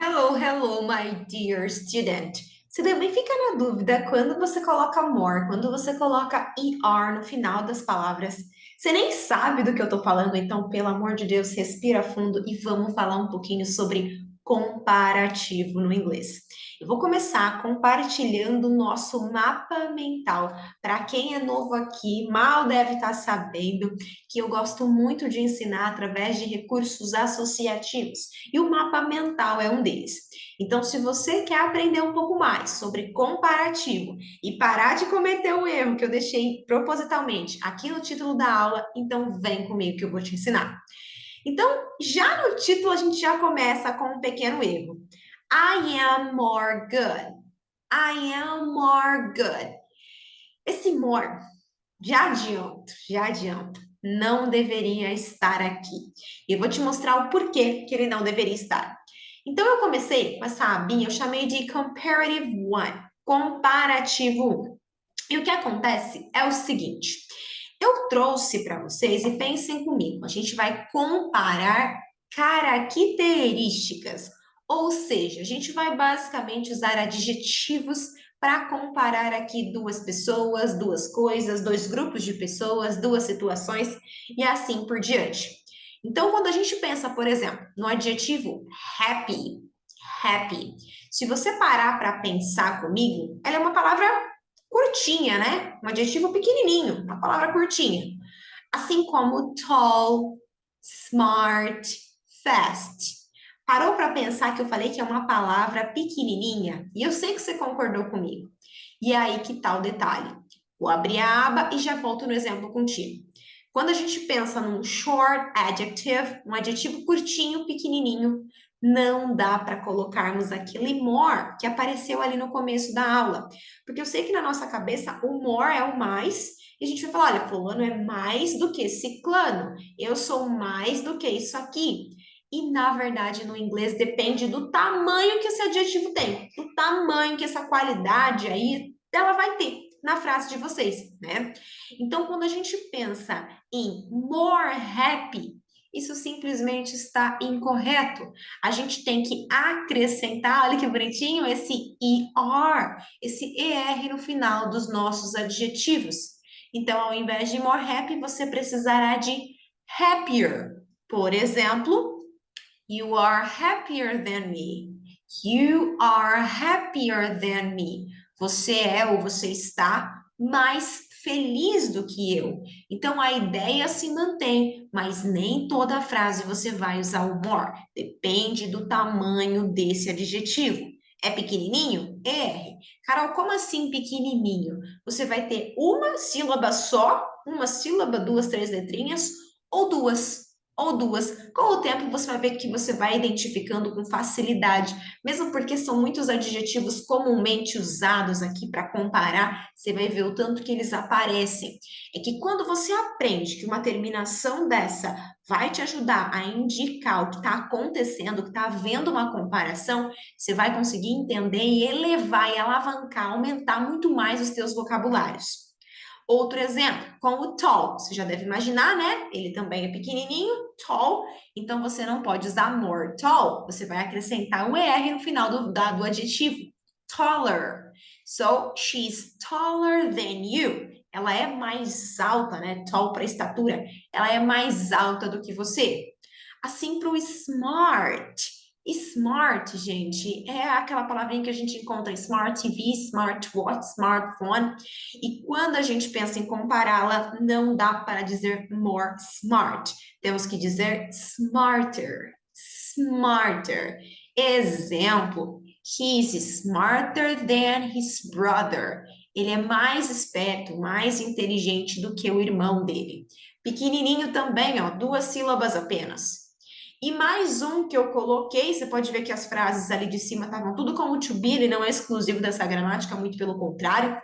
Hello, hello, my dear student. Você também fica na dúvida quando você coloca more, quando você coloca er no final das palavras. Você nem sabe do que eu tô falando, então, pelo amor de Deus, respira fundo e vamos falar um pouquinho sobre comparativo no inglês. Eu vou começar compartilhando o nosso mapa mental. Para quem é novo aqui, mal deve estar sabendo que eu gosto muito de ensinar através de recursos associativos. E o mapa mental é um deles. Então, se você quer aprender um pouco mais sobre comparativo e parar de cometer o erro que eu deixei propositalmente aqui no título da aula, então vem comigo que eu vou te ensinar. Então, já no título a gente já começa com um pequeno erro. I am more good. I am more good. Esse more, já adianto, não deveria estar aqui. Eu vou te mostrar o porquê que ele não deveria estar. Então, eu comecei com essa abinha, eu chamei de Comparative One, comparativo 1. E o que acontece é o seguinte, eu trouxe para vocês, e pensem comigo, a gente vai comparar características, ou seja, a gente vai basicamente usar adjetivos para comparar aqui duas pessoas, duas coisas, dois grupos de pessoas, duas situações e assim por diante. Então, quando a gente pensa, por exemplo, no adjetivo happy, happy, se você parar para pensar comigo, ela é uma palavra curtinha, né? Um adjetivo pequenininho, uma palavra curtinha. Assim como tall, smart, fast. Parou para pensar que eu falei que é uma palavra pequenininha? E eu sei que você concordou comigo. E aí que tá o detalhe? Vou abrir a aba e já volto no exemplo contigo. Quando a gente pensa num short adjective, um adjetivo curtinho, pequenininho, não dá para colocarmos aquele more que apareceu ali no começo da aula. Porque eu sei que na nossa cabeça o more é o mais, e a gente vai falar, olha, fulano é mais do que ciclano, eu sou mais do que isso aqui. E na verdade, no inglês depende do tamanho que esse adjetivo tem, do tamanho que essa qualidade aí ela vai ter na frase de vocês, né? Então, quando a gente pensa em more happy, isso simplesmente está incorreto. A gente tem que acrescentar, olha que bonitinho, esse ER, esse ER no final dos nossos adjetivos. Então, ao invés de more happy, você precisará de happier. Por exemplo, you are happier than me. You are happier than me. Você é ou você está mais feliz do que eu. Então a ideia se mantém, mas nem toda frase você vai usar o more. Depende do tamanho desse adjetivo. É pequenininho? R. Carol, como assim pequenininho? Você vai ter uma sílaba só, uma sílaba, duas, três letrinhas, ou duas ou duas. Com o tempo, você vai ver que você vai identificando com facilidade, mesmo porque são muitos adjetivos comumente usados aqui para comparar, você vai ver o tanto que eles aparecem. É que quando você aprende que uma terminação dessa vai te ajudar a indicar o que está acontecendo, que está havendo uma comparação, você vai conseguir entender e elevar e alavancar, aumentar muito mais os teus vocabulários. Outro exemplo, com o tall. Você já deve imaginar, né? Ele também é pequenininho, tall. Então, você não pode usar more tall. Você vai acrescentar um ER no final do adjetivo. Taller. So, she's taller than you. Ela é mais alta, né? Tall para estatura. Ela é mais alta do que você. Assim para o smart. Smart, gente, é aquela palavrinha que a gente encontra em Smart TV, Smartwatch, Smartphone. E quando a gente pensa em compará-la, não dá para dizer more smart. Temos que dizer smarter, smarter. Exemplo, he's smarter than his brother. Ele é mais esperto, mais inteligente do que o irmão dele. Pequenininho também, ó, duas sílabas apenas. E mais um que eu coloquei, você pode ver que as frases ali de cima estavam tudo com o to be, ele não é exclusivo dessa gramática, muito pelo contrário.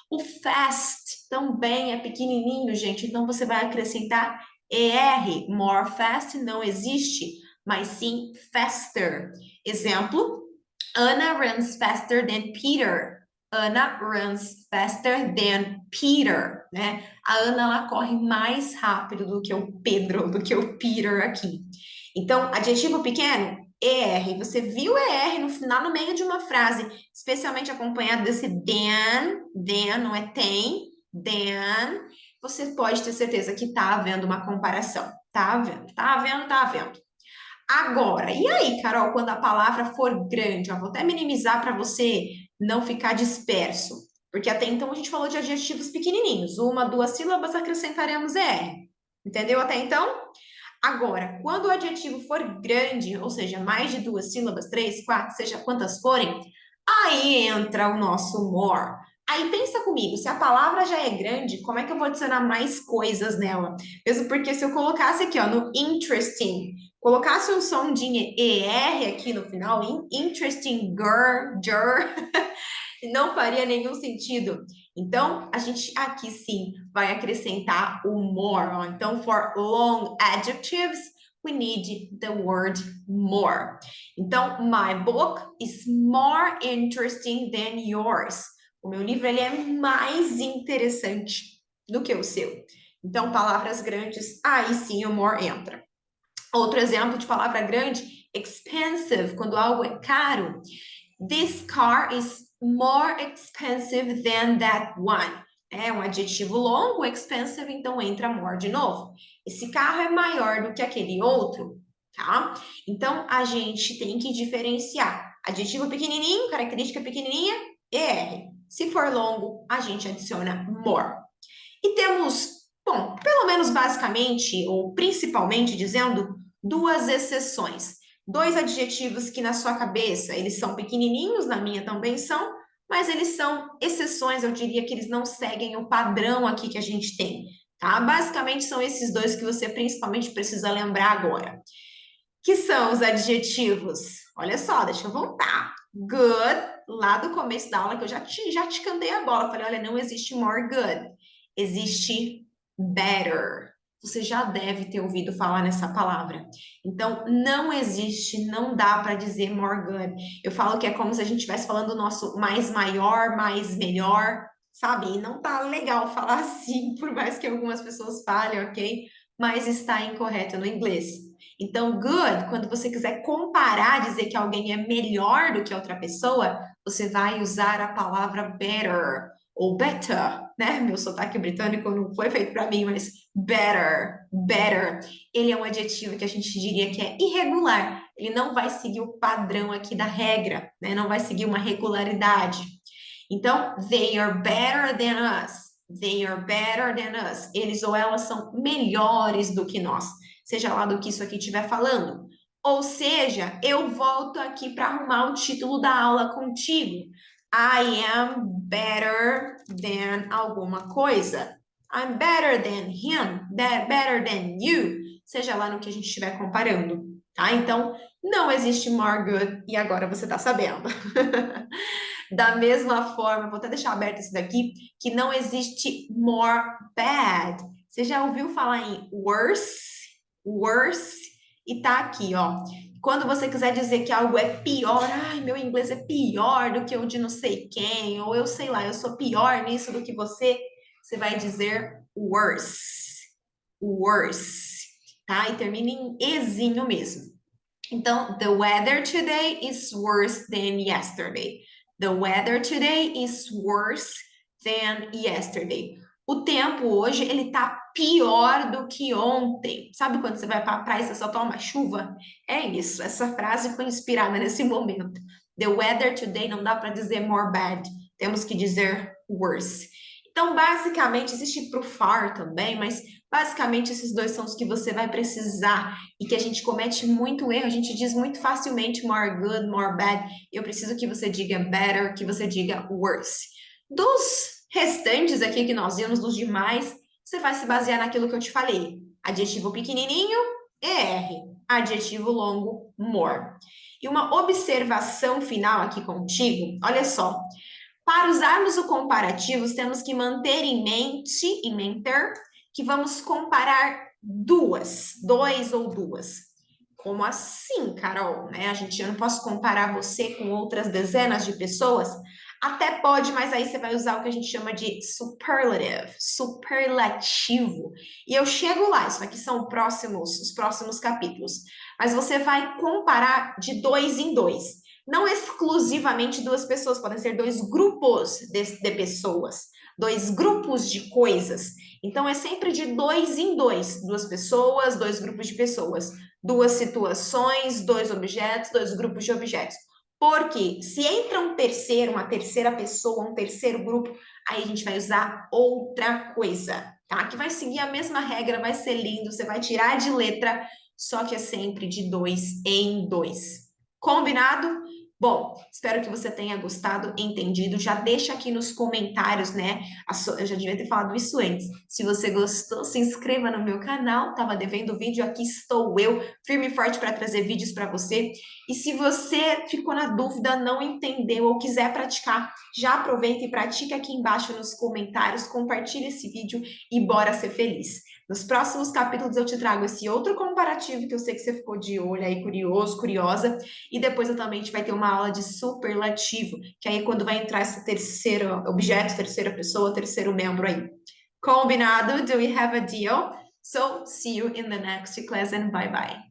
O fast também é pequenininho, gente, então você vai acrescentar ER. More fast não existe, mas sim faster. Exemplo, Anna runs faster than Peter. Anna runs faster than Peter, né? A Ana ela corre mais rápido do que o Pedro, do que o Peter aqui. Então, adjetivo pequeno, ER. Você viu ER no final, no meio de uma frase, especialmente acompanhado desse then, não é tem, then, você pode ter certeza que está havendo uma comparação. Tá havendo, tá havendo, tá havendo. Agora, e aí, Carol, quando a palavra for grande? Eu vou até minimizar para você não ficar disperso, porque até então a gente falou de adjetivos pequenininhos, uma, duas sílabas, acrescentaremos ER. Entendeu até então? Agora, quando o adjetivo for grande, ou seja, mais de duas sílabas, três, quatro, seja quantas forem, aí entra o nosso more. Aí pensa comigo, se a palavra já é grande, como é que eu vou adicionar mais coisas nela? Mesmo porque se eu colocasse aqui, ó, no interesting, colocasse um som de ER aqui no final, interesting, não faria nenhum sentido. Então, a gente aqui sim vai acrescentar o more. Ó. Então, for long adjectives, we need the word more. Então, my book is more interesting than yours. O meu livro ele é mais interessante do que o seu. Então, palavras grandes, aí sim o more entra. Outro exemplo de palavra grande, expensive, quando algo é caro. This car is more expensive than that one. É um adjetivo longo, expensive, então entra more de novo. Esse carro é maior do que aquele outro, tá? Então, a gente tem que diferenciar. Adjetivo pequenininho, característica pequenininha, ER. Se for longo, a gente adiciona more. E temos, bom, pelo menos basicamente, ou principalmente dizendo, duas exceções. Dois adjetivos que na sua cabeça eles são pequenininhos, na minha também são, mas eles são exceções, eu diria que eles não seguem o padrão aqui que a gente tem, tá? Basicamente são esses dois que você principalmente precisa lembrar agora. Que são os adjetivos? Olha só, deixa eu voltar. Good, lá do começo da aula que eu já te cantei a bola, falei, olha, não existe more good, existe better. Você já deve ter ouvido falar nessa palavra. Então, não existe, não dá para dizer more good. Eu falo que é como se a gente estivesse falando o nosso mais maior, mais melhor, sabe? E não tá legal falar assim, por mais que algumas pessoas falem, ok? Mas está incorreto no inglês. Então, good, quando você quiser comparar, dizer que alguém é melhor do que outra pessoa, você vai usar a palavra better ou better, né? Meu sotaque britânico não foi feito para mim, mas better, better. Ele é um adjetivo que a gente diria que é irregular. Ele não vai seguir o padrão aqui da regra, né? Não vai seguir uma regularidade. Então, they are better than us. They are better than us. Eles ou elas são melhores do que nós, seja lá do que isso aqui estiver falando. Ou seja, eu volto aqui para arrumar o título da aula contigo. I am better than alguma coisa. I'm better than him, better than you, seja lá no que a gente estiver comparando, tá? Então, não existe more good e agora você tá sabendo. Da mesma forma, vou até deixar aberto esse daqui, que não existe more bad. Você já ouviu falar em worse? Worse? E tá aqui, ó. Quando você quiser dizer que algo é pior, ai, meu inglês é pior do que o de não sei quem, ou eu sei lá, eu sou pior nisso do que você vai dizer worse. Worse. Tá? E termina em ezinho mesmo. Então, the weather today is worse than yesterday. The weather today is worse than yesterday. O tempo hoje, ele tá pior do que ontem. Sabe quando você vai para a praia e você só toma chuva? É isso, essa frase foi inspirada nesse momento. The weather today não dá para dizer more bad, temos que dizer worse. Então, basicamente, existe pro far também, mas basicamente esses dois são os que você vai precisar e que a gente comete muito erro, a gente diz muito facilmente more good, more bad. Eu preciso que você diga better, que você diga worse. Dos restantes aqui que nós vimos, dos demais, você vai se basear naquilo que eu te falei. Adjetivo pequenininho, ER. Adjetivo longo, more. E uma observação final aqui contigo, olha só. Para usarmos o comparativo, temos que manter em mente, em menter, que vamos comparar dois ou duas. Como assim, Carol? Né? Eu não posso comparar você com outras dezenas de pessoas? Até pode, mas aí você vai usar o que a gente chama de superlative, superlativo. E eu chego lá, isso aqui são os próximos capítulos. Mas você vai comparar de dois em dois. Não exclusivamente duas pessoas, podem ser dois grupos de pessoas, dois grupos de coisas. Então é sempre de dois em dois, duas pessoas, dois grupos de pessoas, duas situações, dois objetos, dois grupos de objetos. Porque se entra um terceiro, uma terceira pessoa, um terceiro grupo, aí a gente vai usar outra coisa, tá? Que vai seguir a mesma regra, vai ser lindo, você vai tirar de letra, só que é sempre de dois em dois. Combinado? Bom, espero que você tenha gostado, entendido. Já deixa aqui nos comentários, né? Eu já devia ter falado isso antes. Se você gostou, se inscreva no meu canal. Tava devendo vídeo, aqui estou eu, firme e forte para trazer vídeos para você. E se você ficou na dúvida, não entendeu ou quiser praticar, já aproveita e pratica aqui embaixo nos comentários, compartilha esse vídeo e bora ser feliz. Nos próximos capítulos eu te trago esse outro comparativo que eu sei que você ficou de olho aí, curioso, curiosa, e depois eu também vai ter uma aula de superlativo, que aí é quando vai entrar esse terceiro objeto, terceira pessoa, terceiro membro aí. Combinado? Do we have a deal? So, see you in the next class and bye bye.